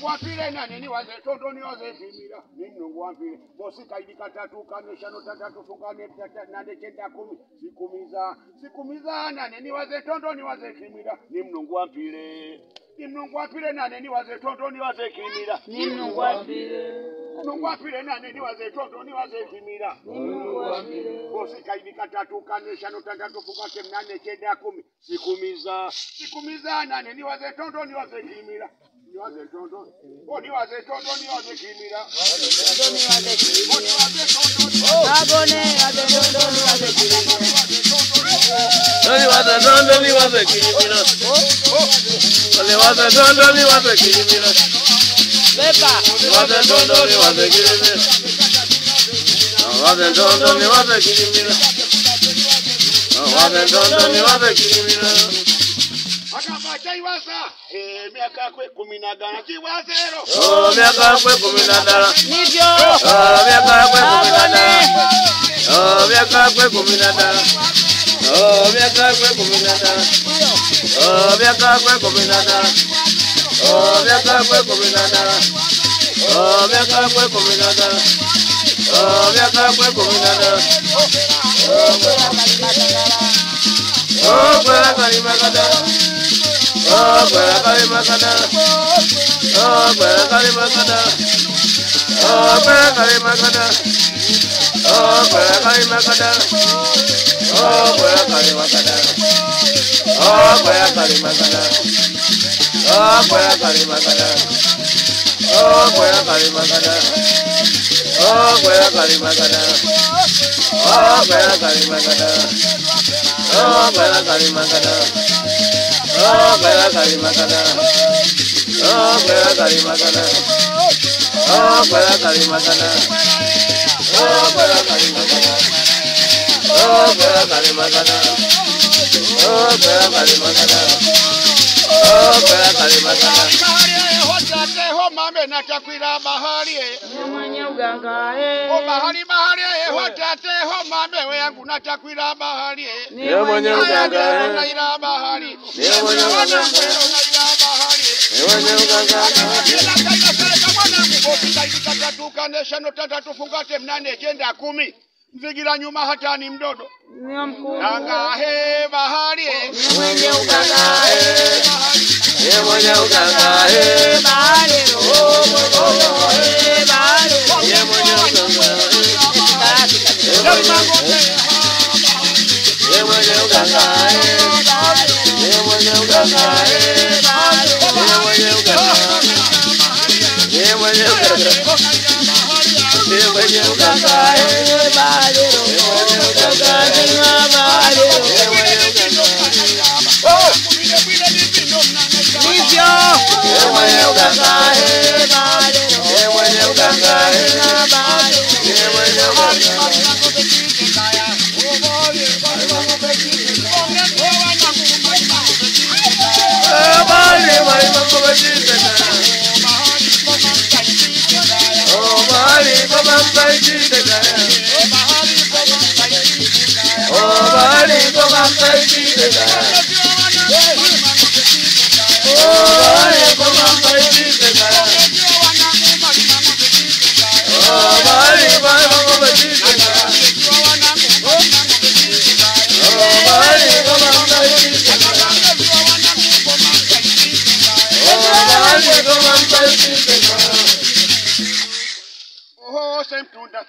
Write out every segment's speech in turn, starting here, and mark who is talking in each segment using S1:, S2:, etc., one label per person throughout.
S1: Wapile na nini waze tondo ni waze timira Mungu wapile bosi kaidika tatu kanesha no tatu fungane nane chenda 10 sikumiza na nini waze tondo ni waze timira ni Mungu wapile na nini waze tondo ni waze timira
S2: ni Mungu wapile
S1: Mungu wapile na nini waze tondo ni waze timira
S2: ni Mungu wapile
S1: bosi kaidika tatu kanesha no tatu fungane nane chenda 10 sikumiza na nini waze tondo ni waze timira ni waze tondo ni waze tondo ni waze kimira
S2: Agone waze tondo ni waze kimira
S3: Ni waze tondo ni waze kimira Ni waze tondo ni waze kimira
S2: Pepa
S3: Ni waze tondo ni waze kimira Waze tondo ni waze kimira Waze tondo ni waze kimira
S1: Akapata iwasa miaka kwe 10 kiwazero
S3: miaka kwe 10
S2: Nivyo
S3: miaka kwe 10 miaka kwe 10 miaka kwe 10 miaka kwe 10 miaka kwe 10 miaka kwe 10 miaka kwe 10 miaka kwe 10 kwela kalimakada kwela kalimakada kwela kalimakada kwela kalimakada kwela kalimakada kwela kalimakada kwela kalimakada kwela kalimakada kwela kalimakada kwela kalimakada kwela kalimakada Bela Kalimakada, Bela Kalimakada, Bela Kalimakada, Bela Kalimakada, Bela Kalimakada, Bela Kalimakada, Bela Kalimakada, Bela Kalimakada.
S1: Mame natakwira bahari
S2: mwenye uganga
S1: bahari hotate ho mame we yangu natakwira bahari
S3: ni mwenye uganga
S1: naira bahari
S3: ni mwenye uganga ni mwenye uganga kaidika tatu fungate 8 chenda 10 mzigira nyuma hata ni mdodo
S2: ni mkuu
S1: anga bahari
S2: ni mwenye uganga
S3: ni mwenye uganga
S2: bahari bahari
S3: ni mwenye uganga ni mwenye uganga ni mwenye uganga ni mwenye uganga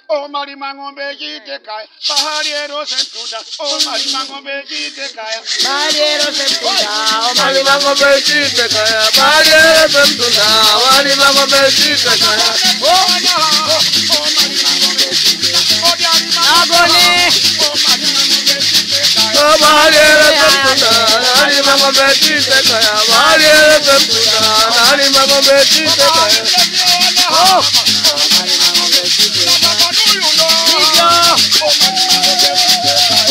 S1: Oh, Mari Mangombe Jitekaya, Bahariero Sentunda, oh, Mari Mangombe Jitekaya,
S2: Bahariero Sentunda, oh,
S3: Mari Mangombe Jitekaya, Bahariero Sentunda, Mari Mangombe Jitekaya,
S1: oh, Mari Mangombe Jitekaya,
S2: Agone,
S1: oh,
S3: Bahariero Sentunda, Mari Mangombe Jitekaya, Bahariero Sentunda, Mari Mangombe Jitekaya,
S2: oh,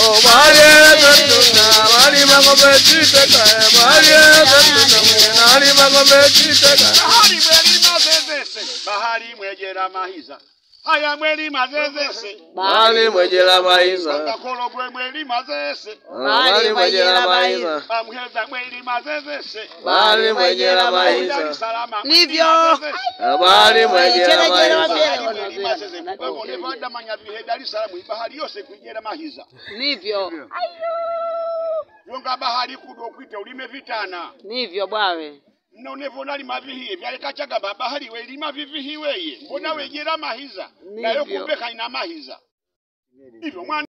S3: oh, Bahariero Sentunda, Mari Mangombe Jitekaya, Bahariero Sentunda, Mari Mangombe Jitekaya,
S1: Bahari mwejera mahiza. Haya mweli mazezese.
S3: Bali mwejela maiza.
S1: Bakakologwe mweli mazezese.
S3: Bali mwejela maiza.
S1: Bamuheza mweli mazezese.
S3: Bali mwejela maiza.
S2: Nivyo.
S3: Bali mwejela maiza.
S1: Wewe unevanda manyavihe Dar es Salaam bahari yose kwijera mahiza.
S2: Nivyo.
S1: Yonga bahari kudo kwite ulime vitana.
S2: Nivyo bwawe.
S1: Nonevona lima vihiye vyale kachaga bahari we lima vivihiweye. Mbona wejera mahiza? Nayo kumbe kaina mahiza. Hivyo mwana